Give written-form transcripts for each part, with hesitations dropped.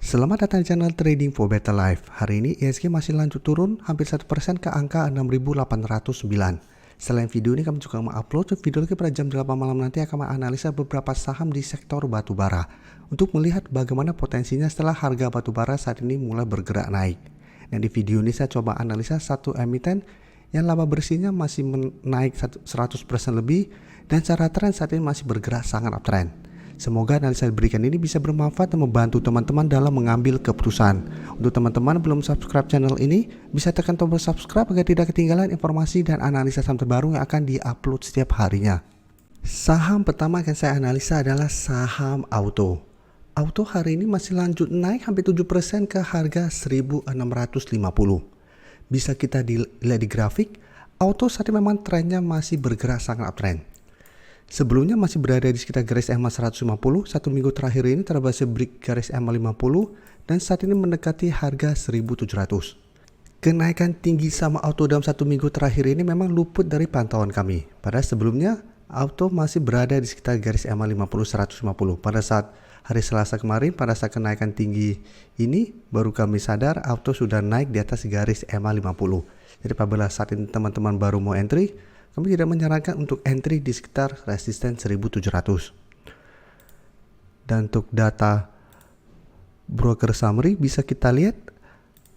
Selamat datang di channel Trading for Better Life. Hari ini IHSG masih lanjut turun hampir 1% ke angka 6.809. Selain video ini kami juga mengupload video lagi pada jam 8 malam nanti akan menganalisa beberapa saham di sektor batubara untuk melihat bagaimana potensinya setelah harga batubara saat ini mulai bergerak naik. Dan di video ini saya coba analisa satu emiten yang laba bersihnya masih naik 100% lebih dan secara tren saat ini masih bergerak sangat uptrend. Semoga analisa yang diberikan ini bisa bermanfaat dan membantu teman-teman dalam mengambil keputusan. Untuk teman-teman belum subscribe channel ini, bisa tekan tombol subscribe agar tidak ketinggalan informasi dan analisa saham terbaru yang akan diupload setiap harinya. Saham pertama yang saya analisa adalah saham Auto. Auto hari ini masih lanjut naik hampir 7% ke harga 1.650. Bisa kita lihat di grafik, Auto saat ini memang trennya masih bergerak sangat uptrend. Sebelumnya masih berada di sekitar garis EMA 150, satu minggu terakhir ini terbahas break garis EMA 50 dan saat ini mendekati harga 1.700. Kenaikan tinggi sama Auto dalam satu minggu terakhir ini memang luput dari pantauan kami. Padahal sebelumnya Auto masih berada di sekitar garis EMA 50-150. Pada saat hari Selasa kemarin, pada saat kenaikan tinggi ini baru kami sadar Auto sudah naik di atas garis EMA 50. Jadi apabila saat ini teman-teman baru mau entry, kami tidak menyarankan untuk entry di sekitar resisten 1.700. Dan untuk data broker summary bisa kita lihat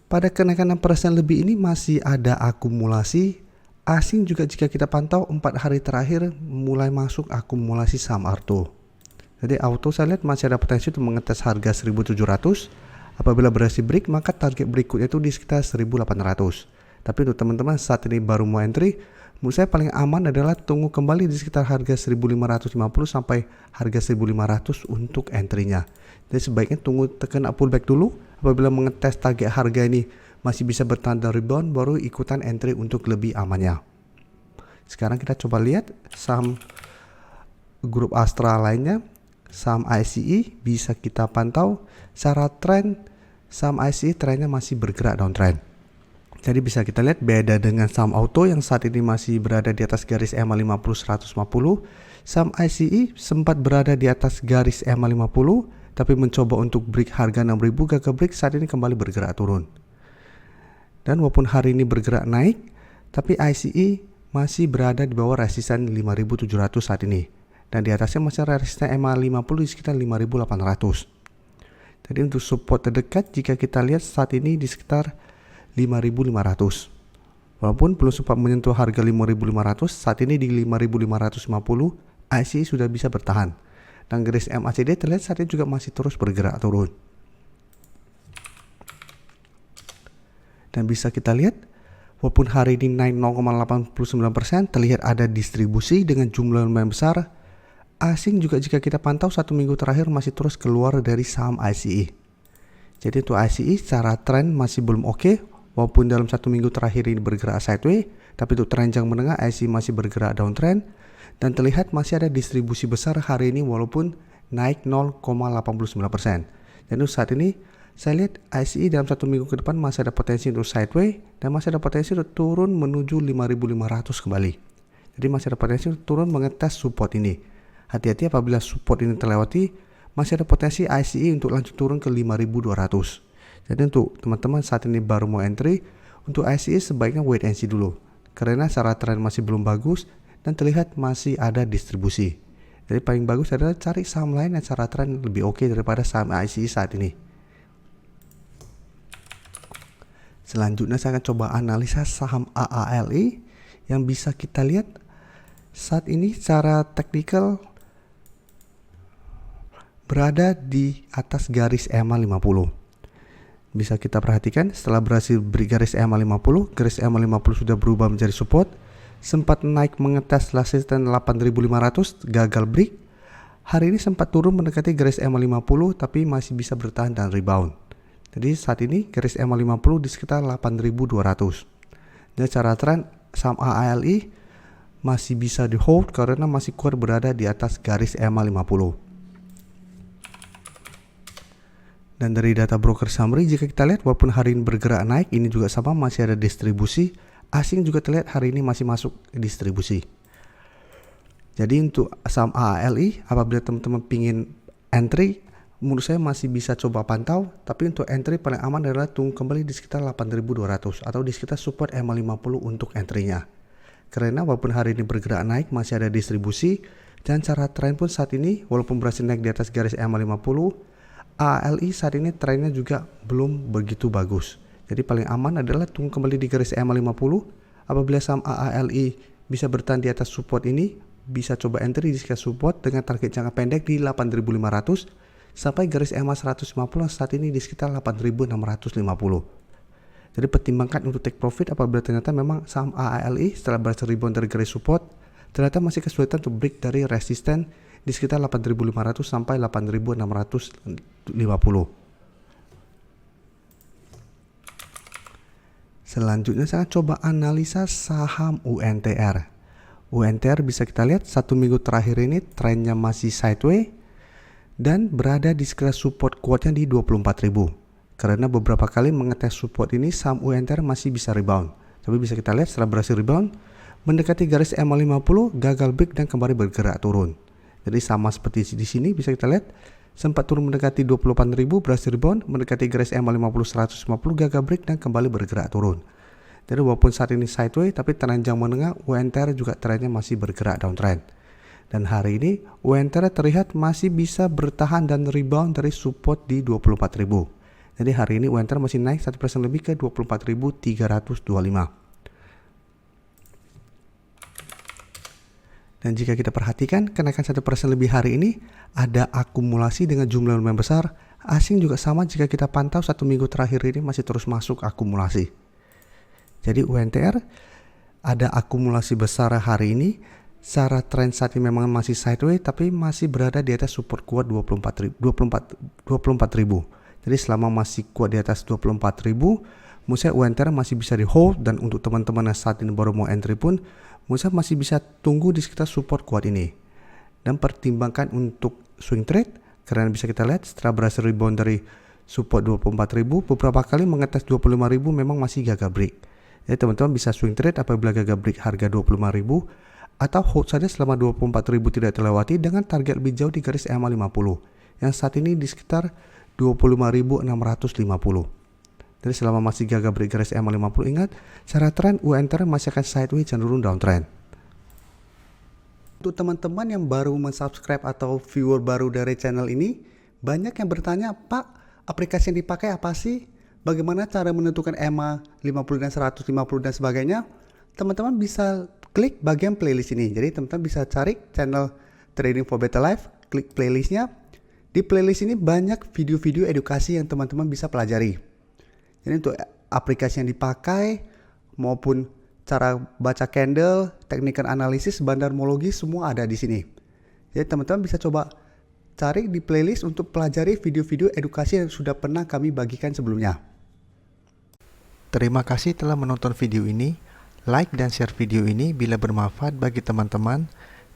pada kenaikan 6% lebih ini masih ada akumulasi asing juga jika kita pantau 4 hari terakhir mulai masuk akumulasi saham Auto. Jadi Auto saya lihat masih ada potensi untuk mengetes harga 1.700. Apabila berhasil break maka target berikutnya itu di sekitar 1.800. Tapi untuk teman-teman saat ini baru mau entry, menurut saya paling aman adalah tunggu kembali di sekitar harga 1.550 sampai harga 1.500 untuk entry-nya. Jadi sebaiknya tunggu tekan pullback dulu. Apabila mengetes target harga ini masih bisa bertahan dan rebound, baru ikutan entry untuk lebih amannya. Sekarang kita coba lihat saham grup Astra lainnya. Saham ICE bisa kita pantau secara tren. Saham ICE trennya masih bergerak downtrend. Jadi bisa kita lihat beda dengan saham Auto yang saat ini masih berada di atas garis EMA 50-150. Saham ICE sempat berada di atas garis EMA 50 tapi mencoba untuk break harga 6.000 gagal break, saat ini kembali bergerak turun. Dan walaupun hari ini bergerak naik, tapi ICE masih berada di bawah resisten 5.700 saat ini. Dan di atasnya masih resisten EMA 50 di sekitar 5.800. Jadi untuk support terdekat jika kita lihat saat ini di sekitar 5.500. Walaupun belum sempat menyentuh harga 5.500, saat ini di 5.550 ICE sudah bisa bertahan. Dan garis MACD terlihat saat ini juga masih terus bergerak turun. Dan bisa kita lihat walaupun hari ini naik 0,89%, terlihat ada distribusi dengan jumlah lumayan besar. Asing juga jika kita pantau satu minggu terakhir masih terus keluar dari saham ICE. Jadi untuk ICE secara tren masih belum oke. Walaupun dalam satu minggu terakhir ini bergerak sideways, tapi untuk tren jangka menengah ICE masih bergerak downtrend dan terlihat masih ada distribusi besar hari ini walaupun naik 0,89%. Dan untuk saat ini saya lihat ICE dalam satu minggu ke depan masih ada potensi untuk sideways dan masih ada potensi untuk turun menuju 5.500 kembali. Jadi masih ada potensi untuk turun mengetes support ini. Hati-hati apabila support ini terlewati, masih ada potensi ICE untuk lanjut turun ke 5.200. Jadi untuk teman-teman saat ini baru mau entry, untuk ICE sebaiknya wait and see dulu. Karena secara tren masih belum bagus dan terlihat masih ada distribusi. Jadi paling bagus adalah cari saham lain yang secara tren lebih oke daripada saham ICE saat ini. Selanjutnya saya akan coba analisa saham AALI yang bisa kita lihat saat ini secara teknikal berada di atas garis EMA 50. Bisa kita perhatikan setelah berhasil break garis EMA 50, garis EMA 50 sudah berubah menjadi support, sempat naik mengetes resisten 8.500, gagal break. Hari ini sempat turun mendekati garis EMA 50 tapi masih bisa bertahan dan rebound. Jadi saat ini garis EMA 50 di sekitar 8.200. Dan secara tren saham AALI masih bisa di hold karena masih kuat berada di atas garis EMA 50. Dan dari data broker summary jika kita lihat walaupun hari ini bergerak naik, ini juga sama masih ada distribusi. Asing juga terlihat hari ini masih masuk distribusi. Jadi untuk saham AALI apabila teman-teman pingin entry menurut saya masih bisa coba pantau, tapi untuk entry paling aman adalah tunggu kembali di sekitar 8.200 atau di sekitar support EMA50 untuk entry-nya. Karena walaupun hari ini bergerak naik, masih ada distribusi, dan cara tren pun saat ini walaupun berhasil naik di atas garis EMA50, ALI saat ini trennya juga belum begitu bagus. Jadi paling aman adalah tunggu kembali di garis EMA50. Apabila saham AALI bisa bertahan di atas support ini, bisa coba entry di sekitar support dengan target jangka pendek di 8.500 sampai garis EMA 150 saat ini di sekitar 8.650. Jadi pertimbangkan untuk take profit apabila ternyata memang saham AALI setelah berhasil rebound dari garis support ternyata masih kesulitan untuk break dari resisten di sekitar 8.500 sampai 8.650. Selanjutnya saya coba analisa saham UNTR. UNTR bisa kita lihat satu minggu terakhir ini trennya masih sideways dan berada di sekitar support kuatnya di 24.000. Karena beberapa kali mengetes support ini saham UNTR masih bisa rebound. Tapi bisa kita lihat setelah berhasil rebound mendekati garis EMA50 gagal break dan kembali bergerak turun. Jadi sama seperti di sini bisa kita lihat sempat turun mendekati 28.000 berhasil rebound mendekati garis EMA50 150 gagal break dan kembali bergerak turun. Jadi walaupun saat ini sideways tapi trennya menengah UNTR juga trennya masih bergerak downtrend. Dan hari ini UNTR terlihat masih bisa bertahan dan rebound dari support di 24.000. Jadi hari ini UNTR masih naik 1% lebih ke 24.325. Dan jika kita perhatikan kenaikan 1% lebih hari ini ada akumulasi dengan jumlah lumayan besar. Asing juga sama jika kita pantau satu minggu terakhir ini masih terus masuk akumulasi. Jadi UNTR ada akumulasi besar hari ini. Secara tren saat ini memang masih sideways tapi masih berada di atas support kuat 24.000. Jadi selama masih kuat di atas 24.000, menurut saya UNTR masih bisa di hold dan untuk teman-teman yang saat ini baru mau entry pun menurut saya masih bisa tunggu di sekitar support kuat ini. Dan pertimbangkan untuk swing trade karena bisa kita lihat setelah berhasil rebound dari support 24.000 beberapa kali mengetes 25.000 memang masih gagal break. Jadi teman-teman bisa swing trade apabila gagal break harga 25.000 atau hold saja selama 24.000 tidak terlewati dengan target lebih jauh di garis EMA50 yang saat ini di sekitar 25.650. Jadi selama masih gagal break garis EMA50 ingat secara tren UNTR masih akan sideways cenderung downtrend. Untuk teman-teman yang baru mensubscribe atau viewer baru dari channel ini, banyak yang bertanya, Pak, aplikasi yang dipakai apa sih? Bagaimana cara menentukan EMA 50 dan 150 dan sebagainya? Teman-teman bisa klik bagian playlist ini. Jadi teman-teman bisa cari channel Trading for Better Life, klik playlistnya. Di playlist ini banyak video-video edukasi yang teman-teman bisa pelajari. Jadi untuk aplikasi yang dipakai maupun cara baca candle, teknik analisis, bandarmologi semua ada di sini. Jadi teman-teman bisa coba cari di playlist untuk pelajari video-video edukasi yang sudah pernah kami bagikan sebelumnya. Terima kasih telah menonton video ini. Like dan share video ini bila bermanfaat bagi teman-teman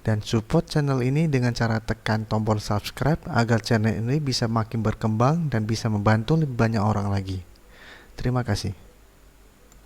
dan support channel ini dengan cara tekan tombol subscribe agar channel ini bisa makin berkembang dan bisa membantu lebih banyak orang lagi. Terima kasih.